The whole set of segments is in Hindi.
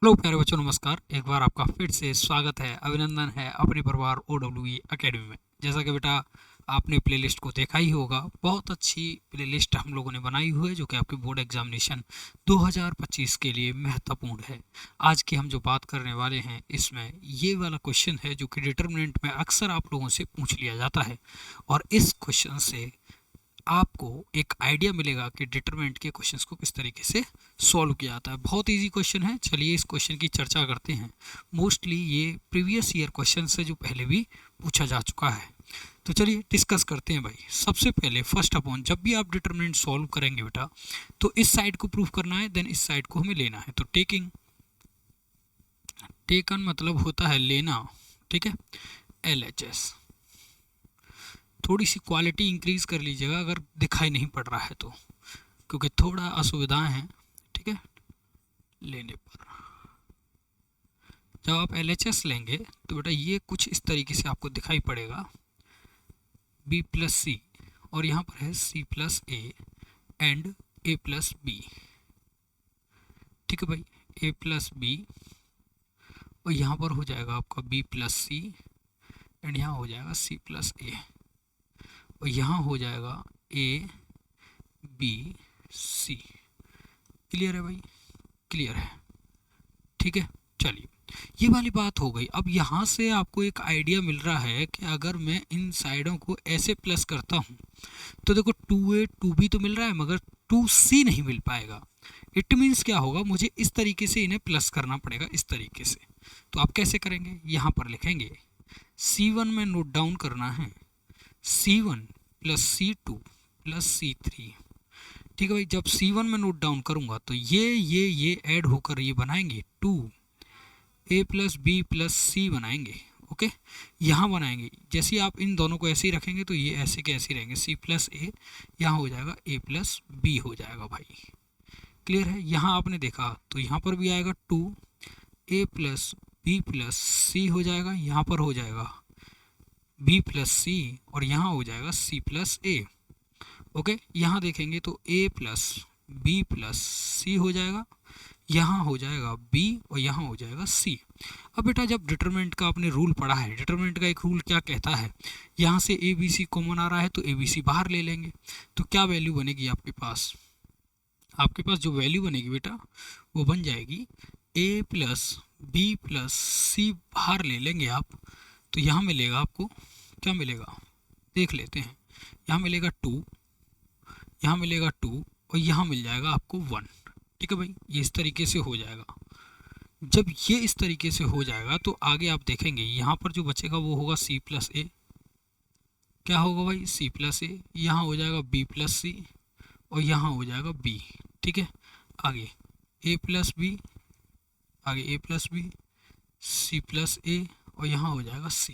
हेलो प्यारे बच्चों, नमस्कार। एक बार आपका फिर से स्वागत है, अभिनंदन है अपने परिवार OWE एकेडमी में। जैसा कि बेटा आपने प्लेलिस्ट को देखा ही होगा, बहुत अच्छी प्लेलिस्ट हम लोगों ने बनाई हुई है जो कि आपके बोर्ड एग्जामिनेशन 2025 के लिए महत्वपूर्ण है। आज की हम जो बात करने वाले हैं इसमें ये वाला क्वेश्चन है जो कि डिटर्मिनेंट में अक्सर आप लोगों से पूछ लिया जाता है, और इस क्वेश्चन से आपको एक आइडिया मिलेगा कि डिटरमिनेंट के क्वेश्चंस को किस तरीके से सॉल्व किया जाता है। बहुत इजी क्वेश्चन है। चलिए इस क्वेश्चन की चर्चा करते हैं। मोस्टली ये प्रीवियस ईयर क्वेश्चन है जो पहले भी पूछा जा चुका है, तो चलिए डिस्कस करते हैं भाई। सबसे पहले फर्स्ट अपॉन, जब भी आप डिटरमिनेंट सॉल्व करेंगे बेटा तो इस साइड को प्रूफ करना है, देन इस साइड को हमें लेना है। तो टेकन मतलब होता है लेना, ठीक है। LHS थोड़ी सी क्वालिटी इंक्रीज कर लीजिएगा अगर दिखाई नहीं पड़ रहा है तो, क्योंकि थोड़ा असुविधाएं हैं, ठीक है। लेने पर जब आप LHS लेंगे तो बेटा ये कुछ इस तरीके से आपको दिखाई पड़ेगा, B+C, और यहाँ पर है C+A एंड A+B, ठीक है भाई। A+B और यहाँ पर हो जाएगा आपका B+C एंड यहाँ हो जाएगा C+A, और यहाँ हो जाएगा ABC। क्लियर है भाई? क्लियर है, ठीक है। चलिए ये वाली बात हो गई। अब यहाँ से आपको एक आइडिया मिल रहा है कि अगर मैं इन साइडों को ऐसे प्लस करता हूँ तो देखो 2A 2B तो मिल रहा है मगर 2C नहीं मिल पाएगा। इट मीन्स क्या होगा, मुझे इस तरीके से इन्हें प्लस करना पड़ेगा, इस तरीके से। तो आप कैसे करेंगे, यहाँ पर लिखेंगे C1 में नोट डाउन करना है C1 + C2 + C3, ठीक है भाई। जब C1 में नोट डाउन करूंगा तो ये ऐड होकर ये बनाएंगे 2A + B + C बनाएंगे, ओके। यहाँ बनाएंगे, जैसे आप इन दोनों को ऐसे ही रखेंगे तो ये ऐसे के ऐसे रहेंगे, C+A, यहाँ हो जाएगा A + B हो जाएगा भाई। क्लियर है? यहाँ आपने देखा तो यहाँ पर भी आएगा 2A + B + C हो जाएगा, यहाँ पर हो जाएगा B + C और यहाँ हो जाएगा C+A, ओके। यहाँ देखेंगे तो A + B + C हो जाएगा, यहाँ हो जाएगा B और यहाँ हो जाएगा C। अब बेटा जब डिटरमिनेंट का आपने रूल पढ़ा है, डिटरमिनेंट का एक रूल क्या कहता है, यहाँ से ABC कॉमन आ रहा है तो ABC बाहर ले लेंगे, तो क्या वैल्यू बनेगी आपके पास? आपके पास जो वैल्यू बनेगी बेटा वो बन जाएगी A + B + C बाहर ले लेंगे आप, तो यहाँ मिलेगा आपको, क्या मिलेगा देख लेते हैं। यहाँ मिलेगा 2, यहाँ मिलेगा 2 और यहाँ मिल जाएगा आपको 1, ठीक है भाई। ये इस तरीके से हो जाएगा। जब ये इस तरीके से हो जाएगा तो आगे आप देखेंगे यहाँ पर जो बचेगा वो होगा C+A। क्या होगा भाई? C+A, यहाँ हो जाएगा B + C और यहाँ हो जाएगा B, ठीक है। आगे A + B, आगे A + B, C+A और यहाँ हो जाएगा C।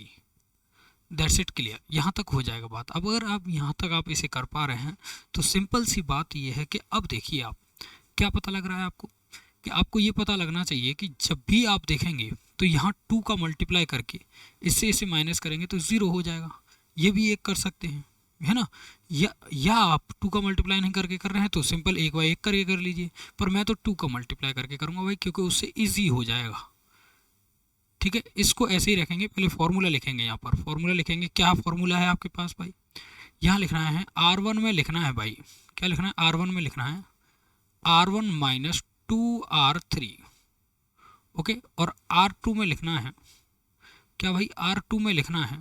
That's it, clear. यहाँ तक हो जाएगा बात। अब अगर आप यहाँ तक आप इसे कर पा रहे हैं तो सिंपल सी बात ये है कि अब देखिए आप क्या पता लग रहा है आपको, कि आपको ये पता लगना चाहिए कि जब भी आप देखेंगे तो यहाँ 2 का मल्टीप्लाई करके इससे इसे माइनस करेंगे तो 0 हो जाएगा। ये भी एक कर सकते हैं, है ना। या आप 2 का मल्टीप्लाई नहीं करके कर रहे हैं तो सिंपल 1/1 करके कर लीजिए, पर मैं तो 2 का मल्टीप्लाई करके करूँगा भाई, क्योंकि उससे ईजी हो जाएगा, ठीक है। इसको ऐसे ही रखेंगे। पहले फॉर्मूला लिखेंगे, यहाँ पर फॉर्मूला लिखेंगे। क्या फॉर्मूला है आपके पास भाई? यहाँ लिखना है R1 में लिखना है भाई, क्या लिखना है? R1 में लिखना है R1 - 2R3, ओके। और R2 में लिखना है क्या भाई? R2 में लिखना है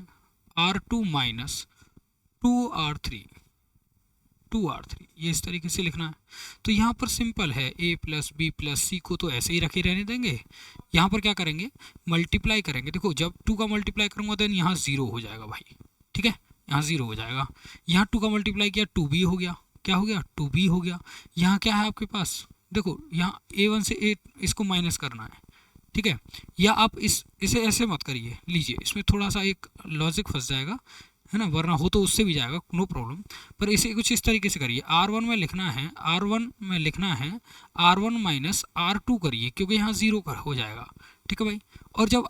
R2 - 2R3, ये इस तरीके से लिखना है। तो यहाँ पर सिंपल है, A + B + C को तो ऐसे ही रखे रहने देंगे। यहाँ पर क्या करेंगे? मल्टीप्लाई करेंगे। देखो जब 2 का मल्टीप्लाई करूँगा देन यहाँ 0 हो जाएगा भाई, ठीक है। यहाँ 0 हो जाएगा। यहाँ 2 का मल्टीप्लाई किया 2B हो गया, क्या हो गया? 2B हो गया। यहाँ क्या है आपके पास? देखो यहाँ A1 से A इसको माइनस करना है, ठीक है। या आप इसे ऐसे मत करिए, लीजिए इसमें थोड़ा सा एक लॉजिक फंस जाएगा, है ना, वरना हो तो उससे भी जाएगा, नो प्रॉब्लम। पर इसे कुछ इस तरीके से करिए। R1 में लिखना है R1 - R2 करिए, क्योंकि यहाँ 0 कर हो जाएगा, ठीक है भाई। और जब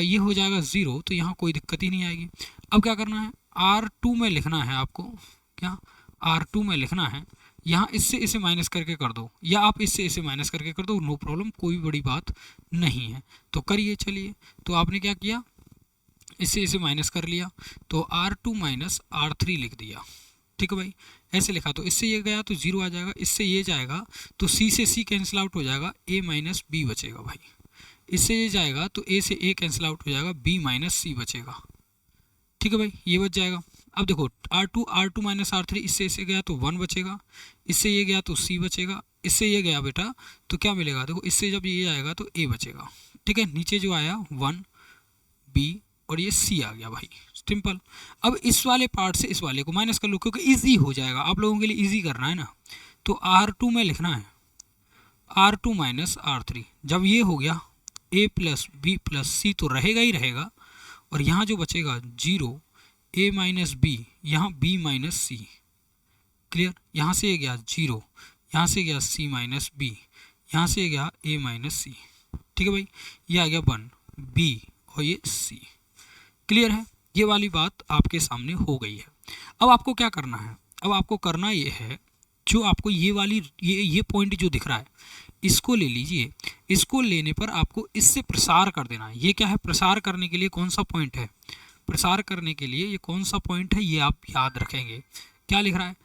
ये हो जाएगा 0 तो यहाँ कोई दिक्कत ही नहीं आएगी। अब क्या करना है? R2 में लिखना है आपको, क्या R2 में लिखना है यहाँ इससे इसे माइनस करके कर दो, या आप इससे इसे माइनस करके कर दो, नो प्रॉब्लम, कोई बड़ी बात नहीं है। तो करिए, चलिए। तो आपने क्या किया, इससे इसे माइनस कर लिया, तो R2 माइनस R3 लिख दिया। ठीक है भाई, ऐसे लिखा। तो इससे ये गया तो 0 आ जाएगा, इससे ये जाएगा तो C से C कैंसिल आउट हो जाएगा, A माइनस B बचेगा भाई। इससे ये जाएगा तो A से A कैंसिल आउट हो जाएगा, B माइनस C बचेगा। ठीक है भाई, ये बच जाएगा। अब देखो R2 माइनस R3, इससे इसे गया तो 1 बचेगा, इससे ये गया तो C बचेगा, इससे ये गया बेटा तो क्या मिलेगा, देखो इससे जब ये आएगा तो A बचेगा। ठीक है, नीचे जो आया 1 B और ये C आ गया भाई, सिंपल। अब इस वाले पार्ट से इस वाले को माइनस कर लो, क्योंकि इजी हो जाएगा, आप लोगों के लिए इजी करना है ना। तो R2 में लिखना है R2 माइनस R3। जब ये हो गया A plus B plus C तो रहेगा ही रहेगा, और यहाँ जो बचेगा 0 A माइनस B, यहाँ B माइनस C। क्लियर, यहाँ से ये गया 0, यहाँ से गया C माइनस B, यहाँ से गया A माइनस C। ठीक है भाई, ये आ गया 1 B और ये C। क्लियर है, ये वाली बात आपके सामने हो गई है। अब आपको क्या करना है, अब आपको करना ये है, जो आपको ये वाली ये पॉइंट जो दिख रहा है इसको ले लीजिए। इसको लेने पर आपको इससे प्रसार कर देना है। ये क्या है, प्रसार करने के लिए कौन सा पॉइंट है, प्रसार करने के लिए ये कौन सा पॉइंट है, ये आप याद रखेंगे। क्या लिख रहा है,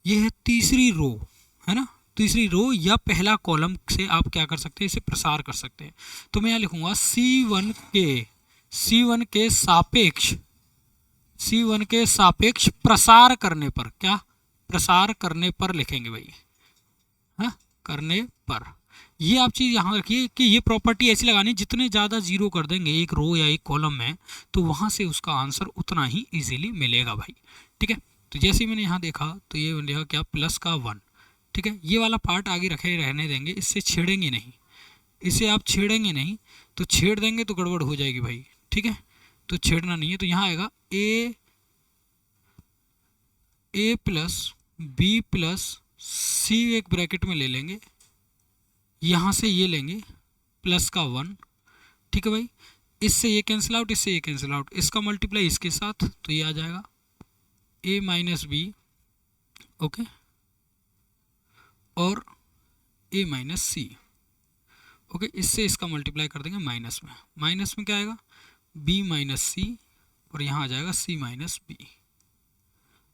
ये है तीसरी रो, है ना, तीसरी रो या पहला कॉलम से आप क्या कर सकते हैं, इसे प्रसार कर सकते हैं। तो मैं यहाँ लिखूंगा C1 के सापेक्ष प्रसार करने पर, क्या प्रसार करने पर लिखेंगे भाई, हाँ, करने पर। ये आप चीज़ यहाँ रखिए कि ये प्रॉपर्टी ऐसी लगानी, जितने ज़्यादा जीरो कर देंगे एक रो या एक कॉलम में, तो वहाँ से उसका आंसर उतना ही इजीली मिलेगा भाई। ठीक है, तो जैसे ही मैंने यहाँ देखा तो ये मिलेगा क्या, प्लस का 1। ठीक है, ये वाला पार्ट आगे रखे रहने देंगे, इससे छेड़ेंगे नहीं, इसे आप छेड़ेंगे नहीं, तो छेड़ देंगे तो गड़बड़ हो जाएगी भाई। ठीक है, तो छेड़ना नहीं है। तो यहाँ आएगा A plus B plus C, एक ब्रैकेट में ले लेंगे, यहाँ से ये लेंगे प्लस का 1। ठीक है भाई, इससे ये कैंसिल आउट, इससे ये कैंसिल आउट, इसका मल्टीप्लाई इसके साथ, तो ये आ जाएगा A माइनस B, ओके, और A माइनस C, ओके। इससे इसका मल्टीप्लाई कर देंगे माइनस में, माइनस में क्या आएगा, B माइनस C, और यहाँ आ जाएगा C माइनस B।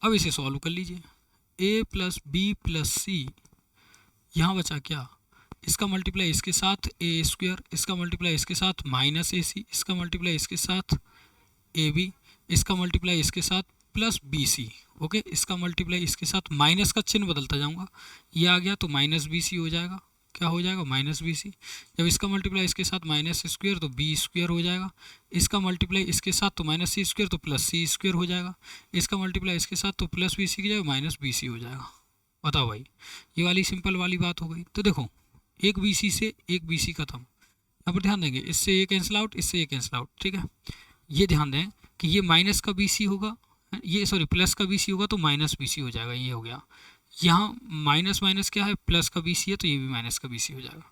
अब इसे सॉल्व कर लीजिए, A plus B plus C, यहाँ बचा क्या, इसका मल्टीप्लाई इसके साथ A स्क्वायर, इसका मल्टीप्लाई इसके साथ माइनस AC, इसका मल्टीप्लाई इसके साथ AB, इसका मल्टीप्लाई इसके साथ प्लस BC, ओके। इसका मल्टीप्लाई इसके साथ, माइनस का चिन्ह बदलता जाऊंगा, ये आ गया तो माइनस BC हो जाएगा, क्या हो जाएगा, माइनस BC। जब इसका मल्टीप्लाई इसके साथ माइनस स्क्वायर तो B स्क्वायर हो जाएगा, इसका मल्टीप्लाई इसके साथ तो माइनस C स्क्वायर तो प्लस C स्क्वायर हो जाएगा, इसका मल्टीप्लाई इसके साथ तो प्लस BC की जगह माइनस BC हो जाएगा। बताओ भाई, ये वाली सिंपल वाली बात हो गई। तो देखो, एक BC से एक BC खत्म, यहाँ पर ध्यान देंगे, इससे ये कैंसिल आउट, इससे ये कैंसिल आउट। ठीक है, ये ध्यान दें कि ये माइनस का BC होगा, ये सॉरी प्लस का BC होगा तो माइनस BC हो जाएगा, ये हो गया। यहाँ माइनस माइनस क्या है, प्लस का BC है तो ये भी माइनस का BC हो जाएगा।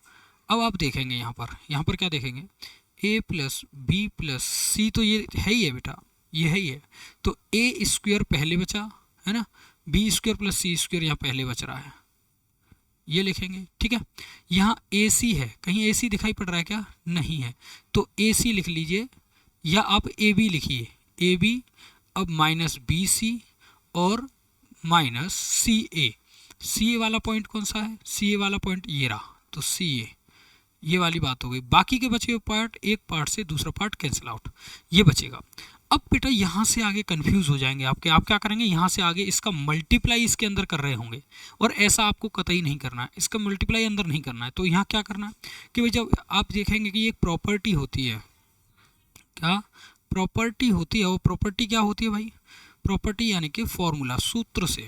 अब आप देखेंगे यहाँ पर क्या देखेंगे, A plus B plus C, तो ये है ही है बेटा, ये है ही है, तो A स्क्वायर पहले बचा है ना, B square plus C square यहाँ पहले बच रहा है, ये लिखेंगे। ठीक है, यहाँ AC है, कहीं AC दिखाई पड़ रहा है क्या, नहीं है, तो AC लिख लीजिए, या आप AB लिखिए, AB। अब माइनस BC और माइनस CA वाला पॉइंट कौन सा है, CA वाला पॉइंट ये रहा, तो CA, ये वाली बात हो गई। बाकी के बचे हुए पार्ट, एक पार्ट से दूसरा पार्ट कैंसिल आउट, ये बचेगा। अब बेटा यहाँ से आगे कंफ्यूज हो जाएंगे आपके, आप क्या करेंगे, यहाँ से आगे इसका मल्टीप्लाई इसके अंदर कर रहे होंगे, और ऐसा आपको कतई नहीं करना है, इसका मल्टीप्लाई अंदर नहीं करना है। तो यहाँ क्या करना है कि भाई, जब आप देखेंगे कि एक प्रॉपर्टी होती है, क्या प्रॉपर्टी होती है, वो प्रॉपर्टी क्या होती है भाई, प्रॉपर्टी यानी कि फॉर्मूला, सूत्र से,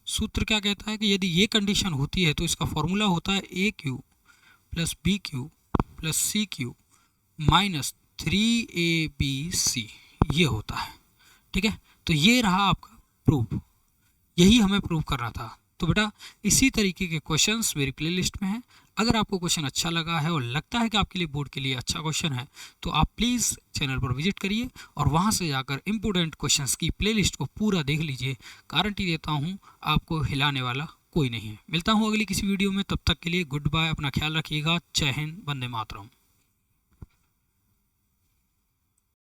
सूत्र क्या कहता है कि यदि ये कंडीशन होती है तो इसका फॉर्मूला होता है AQ plus BQ plus CQ minus 3ABC, ये होता है। ठीक है, तो ये रहा आपका प्रूफ, यही हमें प्रूफ करना था। तो बेटा इसी तरीके के क्वेश्चंस मेरी प्लेलिस्ट में हैं। अगर आपको क्वेश्चन अच्छा लगा है और लगता है कि आपके लिए बोर्ड के लिए अच्छा क्वेश्चन है तो आप प्लीज़ चैनल पर विजिट करिए और वहां से जाकर इंपॉर्टेंट क्वेश्चंस की प्लेलिस्ट को पूरा देख लीजिए। गारंटी देता हूं आपको हिलाने वाला कोई नहीं है। मिलता हूं अगली किसी वीडियो में, तब तक के लिए गुड बाय, अपना ख्याल रखिएगा। जय हिंद, वंदे मातरम।